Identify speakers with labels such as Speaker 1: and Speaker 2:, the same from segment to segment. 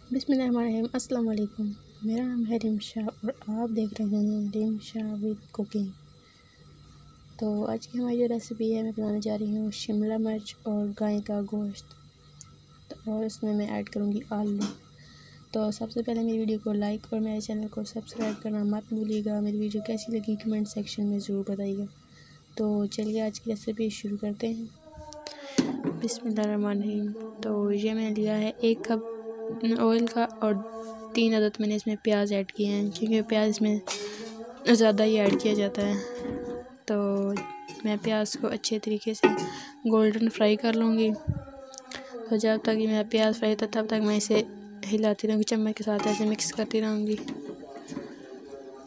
Speaker 1: बिस्मिल्लाहिर्रहमानिर्रहीम। अस्सलाम वालेकुम। मेरा नाम है रिमशा और आप देख रहे हैं रिमशा विद कुकिंग। तो आज की हमारी जो रेसिपी है, मैं बनाने जा रही हूँ शिमला मिर्च और गाय का गोश्त। और इसमें मैं ऐड करूँगी आलू। तो सबसे पहले मेरी वीडियो को लाइक और मेरे चैनल को सब्सक्राइब करना मत भूलिएगा। मेरी वीडियो कैसी लगी कमेंट सेक्शन में ज़रूर बताइएगा। तो चलिए आज की रेसिपी शुरू करते हैं। बिस्मिल्लाहिर्रहमानिर्रहीम। तो ये मैंने लिया है 1 कप ऑयल का और 3 अदद मैंने इसमें प्याज ऐड किए हैं, क्योंकि प्याज इसमें ज़्यादा ही ऐड किया जाता है। तो मैं प्याज को अच्छे तरीके से गोल्डन फ्राई कर लूँगी। तो जब तक ये मेरा प्याज फ्राई होता तब तक मैं इसे हिलाती रहूँगी, चम्मच के साथ ऐसे मिक्स करती रहूँगी।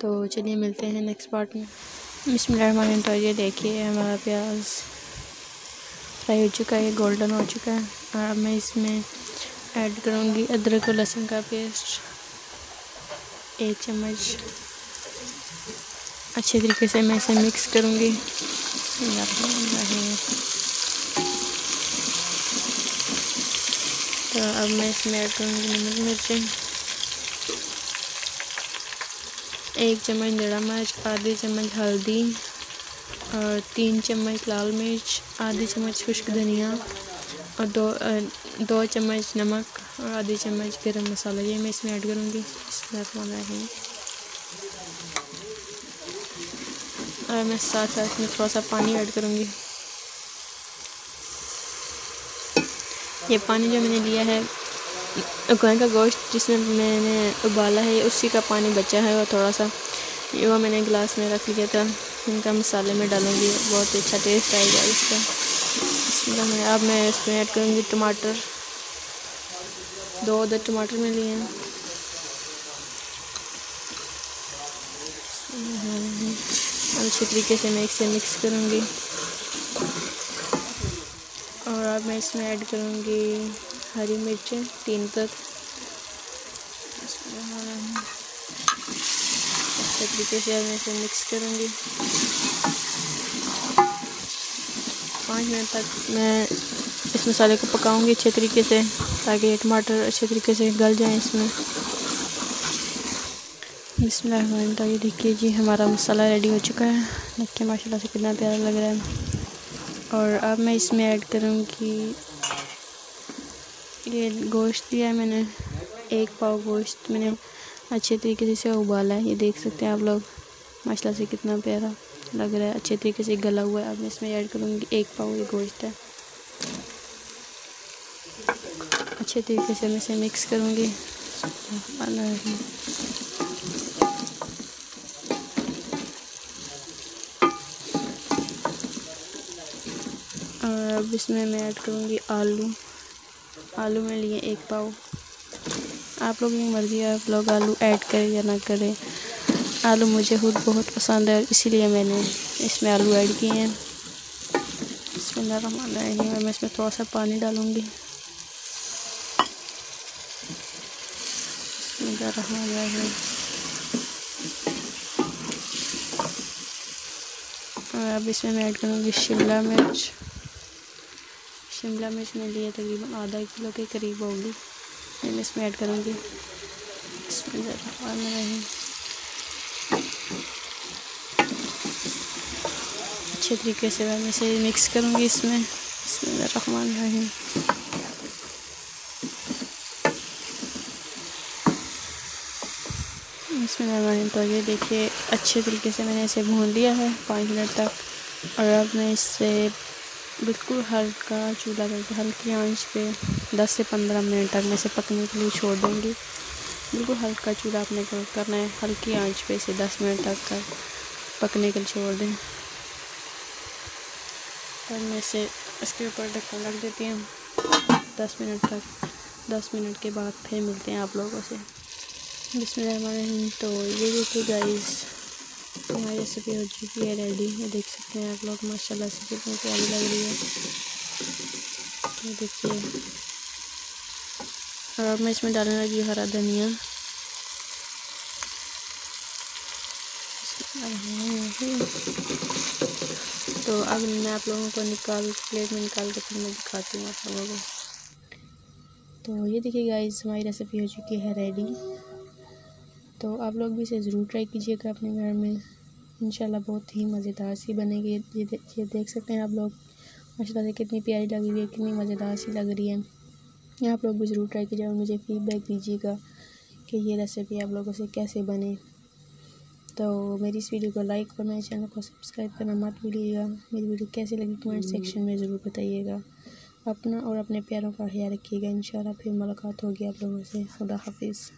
Speaker 1: तो चलिए मिलते हैं नेक्स्ट पार्ट में। बिस्मिल्लाहिर्रहमानिर्रहीम। तो ये देखिए हमारा प्याज फ्राई हो चुका है, गोल्डन हो चुका है। और अब मैं इसमें ऐड करूँगी अदरक और लहसुन का पेस्ट 1 चम्मच। अच्छे तरीके से मैं इसे मिक्स करूँगी। तो अब मैं इसमें ऐड करूँगी नमक मिर्चें 1 चम्मच दड़ा मिर्च, आधी चम्मच हल्दी और 3 चम्मच लाल मिर्च, आधी चम्मच खुश्क धनिया और 2 चम्मच नमक और आधी चम्मच गरम मसाला, ये मैं इसमें ऐड करूँगी। बिस्मिल्लाहिर्रहमानिर्रहीम। और मैं साथ साथ इसमें थोड़ा सा पानी ऐड करूँगी। ये पानी जो मैंने लिया है गाय का गोश्त जिसमें मैंने उबाला है, उसी का पानी बचा है और थोड़ा सा वो मैंने गिलास में रख लिया था। इनका मसाले में डालूँगी, बहुत अच्छा टेस्ट आएगा इसका। अब मैं इसमें ऐड करूँगी टमाटर, 2 अदद टमाटर में लिए हैं। अच्छे तरीके से मैं इसे मिक्स करूँगी। और अब मैं इसमें ऐड करूँगी हरी मिर्चें 3 तक। अच्छे तरीके से मैं इसे मिक्स करूँगी। 5 मिनट तक मैं इस मसाले को पकाऊंगी अच्छे तरीके से, ताकि ये टमाटर अच्छे तरीके से गल जाएं इसमें। बिस्मिल्लाह। तो ये देखिए जी हमारा मसाला रेडी हो चुका है। देखिए माशाल्लाह से कितना प्यारा लग रहा है। और अब मैं इसमें ऐड करूँगी ये गोश्त दिया है मैंने, 1 पाव गोश्त मैंने अच्छे तरीके से इसे उबाला है। ये देख सकते हैं आप लोग, माशाल्लाह से कितना प्यारा लग रहा है, अच्छे तरीके से गला हुआ है। अब मैं इसमें ऐड करूँगी 1 पाव ये गोश्त है। अच्छे तरीके से मैं इसे मिक्स करूँगी। और अब इसमें मैं ऐड करूँगी आलू में लिए 1 पाव। आप लोगों की मर्ज़ी है, आप लोग आलू ऐड करें या ना करें। आलू मुझे खुद बहुत पसंद है, इसीलिए मैंने इसमें आलू ऐड किए हैं। बिस्मिल्लाहिर्रहमानिर्रहीम। मैं इसमें थोड़ा सा पानी डालूँगी। बिस्मिल्लाहिर्रहमानिर्रहीम। और अब इसमें मैं ऐड करूँगी शिमला मिर्च में लिए तकरीबन आधा किलो के करीब होगी, ये मैं इसमें ऐड करूँगी। बिस्मिल्लाहिर्रहमानिर्रहीम। अच्छे तरीके से मैं इसे मिक्स करूँगी इसमें। बिस्मिल्लाहिर्रहमानिर्रहीम। बिस्मिल्लाहिर्रहमानिर्रहीम। तो ये देखिए अच्छे तरीके से मैंने इसे भून लिया है 5 मिनट तक। और अब मैं इसे बिल्कुल हल्का चूल्हा करके हल्की आंच पे 10 से 15 मिनट तक मैं इसे पकने के लिए छोड़ दूँगी। बिल्कुल हल्का चूल्हा आपने करना है, हल्की आंच पे इसे 10 मिनट तक पकने के लिए छोड़ दें। तब मैं इसे इसके ऊपर ढक्कन रख देती हूँ 10 मिनट तक। 10 मिनट के बाद फिर मिलते हैं आप लोगों से। बिस्मिल्लाहिर्रहमानिर्रहीम। तो ये देखिए गाइस हमारी रेसिपी हो चुकी है रेडी। ये देख सकते हैं आप लोग, माशाल्लाह से कितनी प्यारी लग रही है। ये देखिए। और अब मैं इसमें डालने लगी हरा धनिया। तो अब मैं आप लोगों को प्लेट में निकाल के फिर मैं दिखाती हूँ आप लोगों को। तो ये देखिए गाइस, हमारी रेसिपी हो चुकी है रेडी। तो आप लोग भी इसे ज़रूर ट्राई कीजिएगा अपने घर में, इंशाल्लाह बहुत ही मज़ेदार सी बनेगी। ये देख सकते हैं आप लोग, माशाल्लाह से कितनी प्यारी लग रही है, कितनी मज़ेदार सी लग रही है। आप लोग भी ज़रूर ट्राई कीजिएगा और मुझे फ़ीडबैक दीजिएगा कि ये रेसिपी आप लोगों से कैसे बने। तो मेरी इस वीडियो को लाइक और मेरे चैनल को सब्सक्राइब करना मत भूलिएगा। मेरी वीडियो कैसी लगी कमेंट सेक्शन में ज़रूर बताइएगा। अपना और अपने प्यारों का ख्याल रखिएगा। इंशाल्लाह फिर मुलाकात होगी आप लोगों से। खुदा हाफिज़।